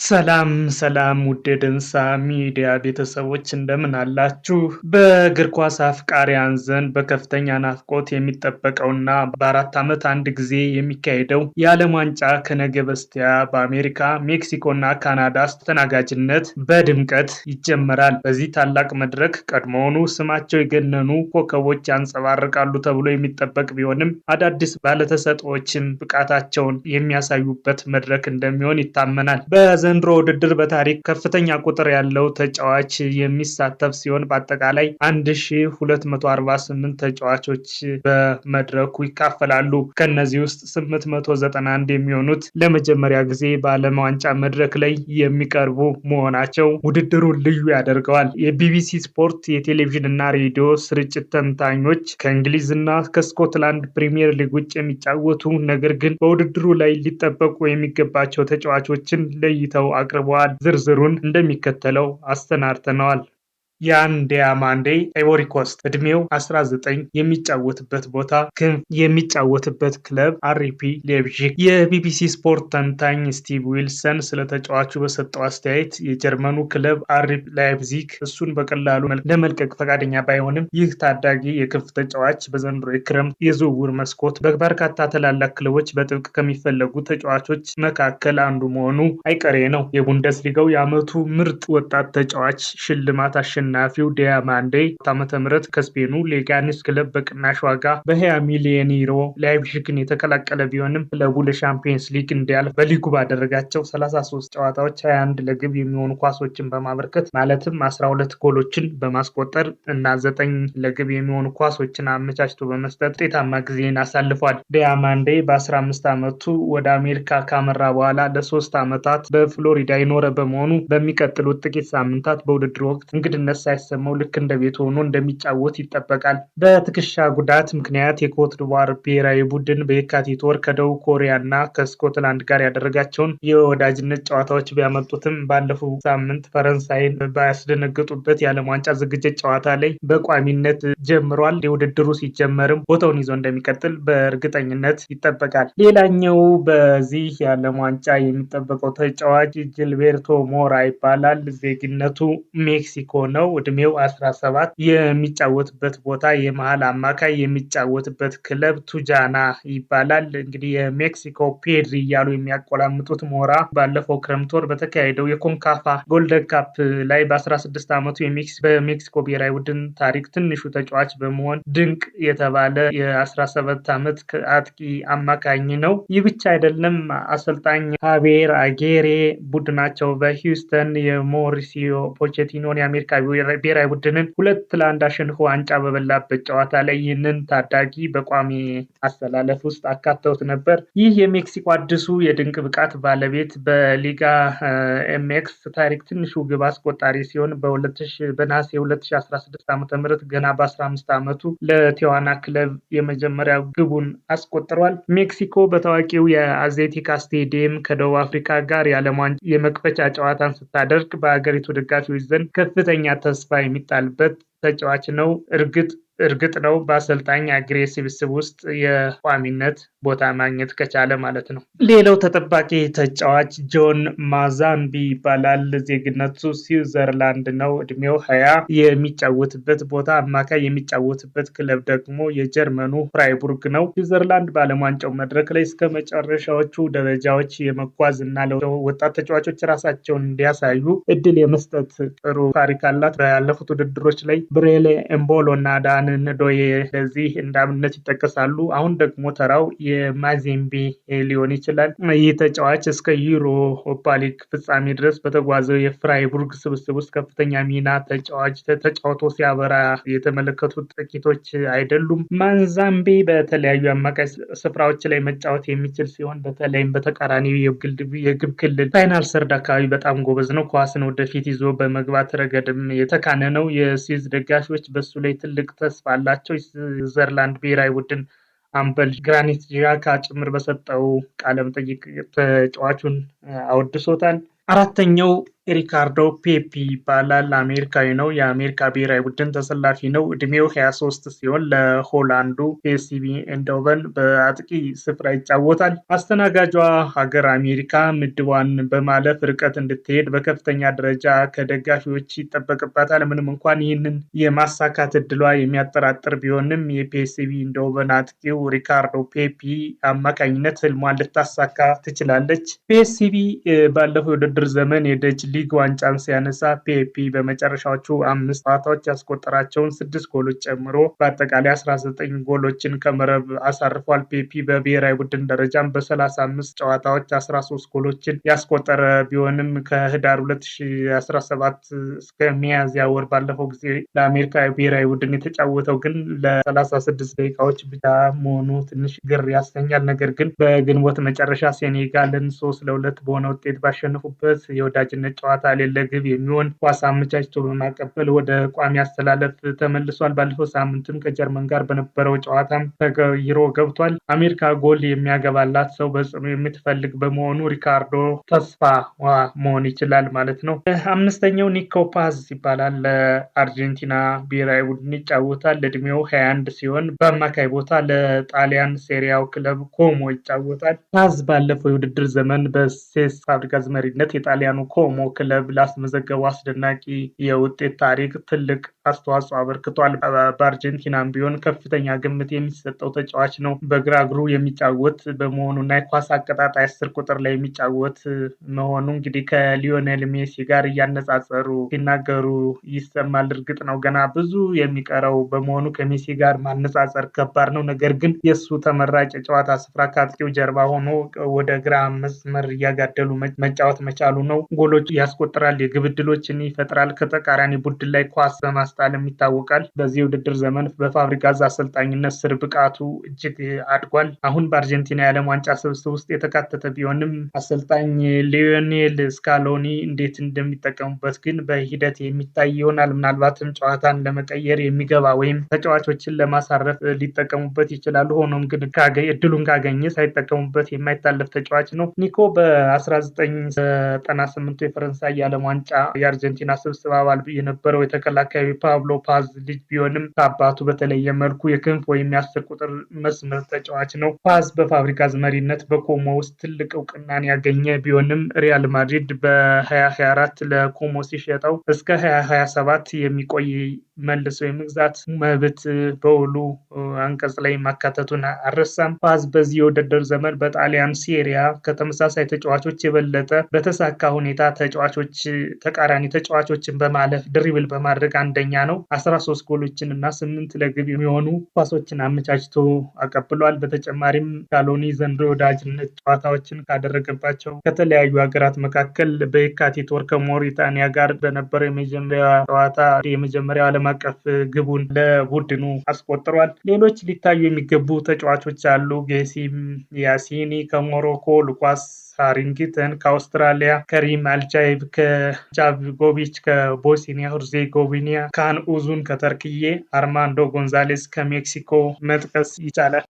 ሰላም ሰላም ውድ የደንሳ ሚዲያ ቤተሰቦች እንደምን አላችሁ? በእግር ኳስ አፍቃሪያን ዘንድ በከፍተኛ ናፍቆት የሚጠበቀውና በ4 ዓመት አንድ ጊዜ የሚካሄደው የዓለም ዋንጫ ከነገ በስቲያ በአሜሪካ፣ ሜክሲኮና ካናዳ አስተናጋጅነት በድምቀት ይጀመራል። በዚህ ታላቅ መድረክ ቀድሞውኑ ስማቸው የገነኑ ኮከቦች ያንጸባርቃሉ ተብሎ የሚጠበቅ ቢሆንም አዳዲስ ባለተሰጥኦዎችም ብቃታቸውን የሚያሳዩበት መድረክ እንደሚሆን ይታመናል። በዘንድሮ ውድድር በታሪክ ከፍተኛ ቁጥር ያለው ተጫዋች የሚሳተፍ ሲሆን በአጠቃላይ 1248 ተጫዋቾች በመድረኩ ይካፈላሉ። ከነዚህ ውስጥ 891 የሚሆኑት ለመጀመሪያ ጊዜ በዓለም ዋንጫ መድረክ ላይ የሚቀርቡ መሆናቸው ውድድሩን ልዩ ያደርገዋል። የቢቢሲ ስፖርት የቴሌቪዥን እና ሬዲዮ ስርጭት ተንታኞች ከእንግሊዝና ከስኮትላንድ ፕሪሚየር ሊግ ውጭ የሚጫወቱ ነገር ግን በውድድሩ ላይ ሊጠበቁ የሚገባቸው ተጫዋቾችን ለይተው አቅርበዋል። ዝርዝሩን እንደሚከተለው አሰናድተነዋል። ያን ዲያማንዴ አይቮሪ ኮስት እድሜው 19 የሚጫወትበት ቦታ ክንፍ የሚጫወትበት ክለብ አርቢ ሌይፕዚግ። የቢቢሲ ስፖርት ተንታኝ ስቲቭ ዊልሰን ስለ ተጫዋቹ በሰጠው አስተያየት የጀርመኑ ክለብ አርቢ ላይፕዚግ እሱን በቀላሉ ለመልቀቅ ፈቃደኛ ባይሆንም ይህ ታዳጊ የክንፍ ተጫዋች በዘንድሮ የክረምት የዝውውር መስኮት በበርካታ ታላላቅ ክለቦች በጥብቅ ከሚፈለጉ ተጫዋቾች መካከል አንዱ መሆኑ አይቀሬ ነው። የቡንደስሊጋው የዓመቱ ምርጥ ወጣት ተጫዋች ሽልማት አሸናፊው ዲያማንዴ ዓ.ም ከስፔኑ ሌጋኔስ ክለብ በቅናሽ ዋጋ በ20 ሚሊዮን ዩሮ ላይፕዚግን የተቀላቀለ ቢሆንም ክለቡ ለሻምፒየንስ ሊግ እንዲያልፍ በሊጉ ባደረጋቸው 33 ጨዋታዎች 21 ለግብ የሚሆኑ ኳሶችን በማበርከት ማለትም 12 ጎሎችን በማስቆጠር እና 9 ለግብ የሚሆኑ ኳሶችን አመቻችቶ በመስጠት ውጤታማ ጊዜን አሳልፏል። ዲያማንዴ በ15 ዓመቱ ወደ አሜሪካ ካመራ በኋላ ለ3 ዓመታት በፍሎሪዳ የኖረ በመሆኑ በሚቀጥሉት ጥቂት ሳምንታት በውድድሩ ወቅት እንግድነት ሳይሰማው ልክ እንደ ቤት ሆኖ እንደሚጫወት ይጠበቃል። በትከሻ ጉዳት ምክንያት የኮት ዲቯር ብሔራዊ ቡድን በየካቲት ወር ከደቡብ ኮሪያ እና ከስኮትላንድ ጋር ያደረጋቸውን የወዳጅነት ጨዋታዎች ቢያመጡትም ባለፈው ሳምንት ፈረንሳይን ባያስደነገጡበት የዓለም ዋንጫ ዝግጅት ጨዋታ ላይ በቋሚነት ጀምሯል። የውድድሩ ሲጀመርም ቦታውን ይዞ እንደሚቀጥል በእርግጠኝነት ይጠበቃል። ሌላኛው በዚህ የዓለም ዋንጫ የሚጠበቀው ተጫዋች ጂልቤርቶ ሞራ ይባላል። ዜግነቱ ሜክሲኮ ነው። እድሜው 17 የሚጫወትበት ቦታ የመሃል አማካይ የሚጫወትበት ክለብ ቱጃና ይባላል። እንግዲህ የሜክሲኮ ፔድሪ እያሉ የሚያቆላምጡት ሞራ ባለፈው ክረምት ወር በተካሄደው የኮንካፋ ጎልደን ካፕ ላይ በ16 ዓመቱ በሜክሲኮ ብሔራዊ ቡድን ታሪክ ትንሹ ተጫዋች በመሆን ድንቅ የተባለ የ17 ዓመት አጥቂ አማካኝ ነው። ይህ ብቻ አይደለም። አሰልጣኝ ሃቪየር አጌሬ ቡድናቸው በሂውስተን የሞሪሲዮ ፖቼቲኖን የአሜሪካ ብሔራዊ ቡድንን 2-1 አሸንፎ ዋንጫ በበላበት ጨዋታ ላይ ይህንን ታዳጊ በቋሚ አሰላለፍ ውስጥ አካተውት ነበር። ይህ የሜክሲኮ አዲሱ የድንቅ ብቃት ባለቤት በሊጋ ኤምኤክስ ታሪክ ትንሹ ግብ አስቆጣሪ ሲሆን በነሐሴ 2016 ዓ.ም ገና በ15 ዓመቱ ለቲዋና ክለብ የመጀመሪያ ግቡን አስቆጥሯል። ሜክሲኮ በታዋቂው የአዜቴካ ስቴዲየም ከደቡብ አፍሪካ ጋር የዓለም ዋንጫ የመክፈቻ ጨዋታን ስታደርግ በአገሪቱ ደጋፊዎች ዘንድ ከፍተኛ ተስፋ የሚጣልበት ተጫዋች ነው። እርግጥ ነው በአሰልጣኝ አግሬ ስብስብ ውስጥ የቋሚነት ቦታ ማግኘት ከቻለ ማለት ነው። ሌላው ተጠባቂ ተጫዋች ጆን ማዛምቢ ይባላል። ዜግነቱ ስዊዘርላንድ ነው። እድሜው 20 የሚጫወትበት ቦታ አማካይ የሚጫወትበት ክለብ ደግሞ የጀርመኑ ፍራይቡርግ ነው። ስዊዘርላንድ በዓለም ዋንጫው መድረክ ላይ እስከ መጨረሻዎቹ ደረጃዎች የመጓዝ እና ለወጣት ተጫዋቾች ራሳቸውን እንዲያሳዩ እድል የመስጠት ጥሩ ታሪክ አላት። ባለፉት ውድድሮች ላይ ብሬሌ ኤምቦሎ እና ዳን ዶዬ ለዚህ እንዳብነት ይጠቀሳሉ። አሁን ደግሞ ተራው የማዜምቤ ሊሆን ይችላል። ይህ ተጫዋች እስከ ዩሮፓ ሊግ ፍጻሜ ድረስ በተጓዘው የፍራይቡርግ ስብስብ ውስጥ ከፍተኛ ሚና ተጫውቶ ሲያበራ የተመለከቱት ጥቂቶች አይደሉም። ማዛምቤ በተለያዩ አማካይ ስፍራዎች ላይ መጫወት የሚችል ሲሆን በተለይም በተቃራኒው የግብ ክልል ፋይናል ሰርድ አካባቢ በጣም ጎበዝ ነው። ኳስን ወደፊት ይዞ በመግባት ረገድም የተካነ ነው። የስዊዝ ደጋፊዎች በሱ ላይ ትልቅ ተስፋ አላቸው። ስዊዘርላንድ ብሔራዊ ቡድን አምበል ግራኒት ዣካ ጭምር በሰጠው ቃለ መጠይቅ ተጫዋቹን አወድሶታል። አራተኛው ሪካርዶ ፔፒ ይባላል። አሜሪካዊ ነው። የአሜሪካ ብሔራዊ ቡድን ተሰላፊ ነው። እድሜው 23 ሲሆን ለሆላንዱ ፒኤስቪ ኤንዶቨን በአጥቂ ስፍራ ይጫወታል። አስተናጋጇ ሀገር አሜሪካ ምድቧን በማለፍ ርቀት እንድትሄድ በከፍተኛ ደረጃ ከደጋፊዎች ይጠበቅባታል። ምንም እንኳን ይህንን የማሳካት እድሏ የሚያጠራጥር ቢሆንም የፒኤስቪ ኤንዶቨን አጥቂው ሪካርዶ ፔፒ አማካኝነት ህልሟን ልታሳካ ትችላለች። ፒኤስቪ ባለፈው የውድድር ዘመን የደች ሊግ ዋንጫን ሲያነሳ ፔፒ በመጨረሻዎቹ 5 ጨዋታዎች ያስቆጠራቸውን 6 ጎሎች ጨምሮ በአጠቃላይ 19 ጎሎችን ከመረብ አሳርፏል። ፔፒ በብሔራዊ ቡድን ደረጃም በ35 ጨዋታዎች 13 ጎሎችን ያስቆጠረ ቢሆንም ከህዳር 2017 እስከ ሚያዝያ ወር ባለፈው ጊዜ ለአሜሪካ ብሔራዊ ቡድን የተጫወተው ግን ለ36 ደቂቃዎች ብቻ መሆኑ ትንሽ ግር ያሰኛል። ነገር ግን በግንቦት መጨረሻ ሴኔጋልን 3-2 በሆነ ውጤት ባሸነፉበት የወዳጅነት ጨዋታ ሌለ ግብ የሚሆን ኳስ አመቻችቶ በማቀበል ወደ ቋሚ አስተላለፍ ተመልሷል። ባለፈው ሳምንትም ከጀርመን ጋር በነበረው ጨዋታም ተቀይሮ ገብቷል። አሜሪካ ጎል የሚያገባላት ሰው በጽኑ የምትፈልግ በመሆኑ ሪካርዶ ተስፋዋ መሆን ይችላል ማለት ነው። አምስተኛው ኒኮ ፓዝ ይባላል። ለአርጀንቲና ብሔራዊ ቡድን ይጫወታል። እድሜው 21 ሲሆን በአማካይ ቦታ ለጣሊያን ሴሪያው ክለብ ኮሞ ይጫወታል። ፓዝ ባለፈው የውድድር ዘመን በሴስ ፋብሪጋዝ መሪነት የጣሊያኑ ኮሞ ክለብ ላስመዘገበው አስደናቂ የውጤት ታሪክ ትልቅ አስተዋጽኦ አበርክቷል። በአርጀንቲናም ቢሆን ከፍተኛ ግምት የሚሰጠው ተጫዋች ነው። በግራ እግሩ የሚጫወት በመሆኑና የኳስ አቀጣጣይ 10 ቁጥር ላይ የሚጫወት መሆኑ እንግዲህ ከሊዮኔል ሜሲ ጋር እያነጻጸሩ ሲናገሩ ይሰማል። እርግጥ ነው ገና ብዙ የሚቀረው በመሆኑ ከሜሲ ጋር ማነጻጸር ከባድ ነው። ነገር ግን የእሱ ተመራጭ የጨዋታ ስፍራ ከአጥቂው ጀርባ ሆኖ ወደ ግራ መስመር እያጋደሉ መጫወት መቻሉ ነው። ጎሎች ያስቆጥራል፣ የግብ ዕድሎችን ይፈጥራል፣ ከተቃራኒ ቡድን ላይ ኳስ በማስጣልም ይታወቃል። በዚህ ውድድር ዘመን በፋብሪጋዝ አሰልጣኝነት ስር ብቃቱ እጅግ አድጓል። አሁን በአርጀንቲና የዓለም ዋንጫ ስብስብ ውስጥ የተካተተ ቢሆንም አሰልጣኝ ሊዮኔል ስካሎኒ እንዴት እንደሚጠቀሙበት ግን በሂደት የሚታይ ይሆናል። ምናልባትም ጨዋታን ለመቀየር የሚገባ ወይም ተጫዋቾችን ለማሳረፍ ሊጠቀሙበት ይችላሉ። ሆኖም ግን እድሉን ካገኘ ሳይጠቀሙበት የማይታለፍ ተጫዋች ነው። ኒኮ በ1998 የፈረንሳይ የዓለም ዋንጫ የአርጀንቲና ስብስብ አባል የነበረው የተከላካዩ ፓብሎ ፓዝ ልጅ ቢሆንም ከአባቱ በተለየ መልኩ የክንፍ ወይም የ10 ቁጥር መስመር ተጫዋች ነው። ፓዝ በፋብሪጋዝ መሪነት በኮሞ ውስጥ ትልቅ እውቅናን ያገኘ ቢሆንም ሪያል ማድሪድ በ2024 ለኮሞ ሲሸጠው እስከ 2027 የሚቆይ መልሶ የመግዛት መብት በውሉ አንቀጽ ላይ ማካተቱን አልረሳም። ፓዝ በዚህ የውድድር ዘመን በጣሊያን ሴሪያ ከተመሳሳይ ተጫዋቾች የበለጠ በተሳካ ሁኔታ ተቃራኒ ተጫዋቾችን በማለፍ ድሪብል በማድረግ አንደኛ ነው። 13 ጎሎችን እና 8 ለግብ የሚሆኑ ኳሶችን አመቻችቶ አቀብሏል። በተጨማሪም ስካሎኒ ዘንድሮ የወዳጅነት ጨዋታዎችን ካደረገባቸው ከተለያዩ ሀገራት መካከል በየካቲት ወር ከሞሪታኒያ ጋር በነበረው የመጀመሪያው ዓለም አቀፍ ግቡን ለቡድኑ አስቆጥሯል። ሌሎች ሊታዩ የሚገቡ ተጫዋቾች አሉ። ጌሲም ያሲኒ ከሞሮኮ፣ ሉካስ ሃሪንግተን ከአውስትራሊያ፣ ከሪም አልጃይብ ከጃቪጎቪች ከቦስኒያ ሄርዜጎቪና፣ ካን ኡዙን ከተርክዬ፣ አርማንዶ ጎንዛሌስ ከሜክሲኮ መጥቀስ ይቻላል።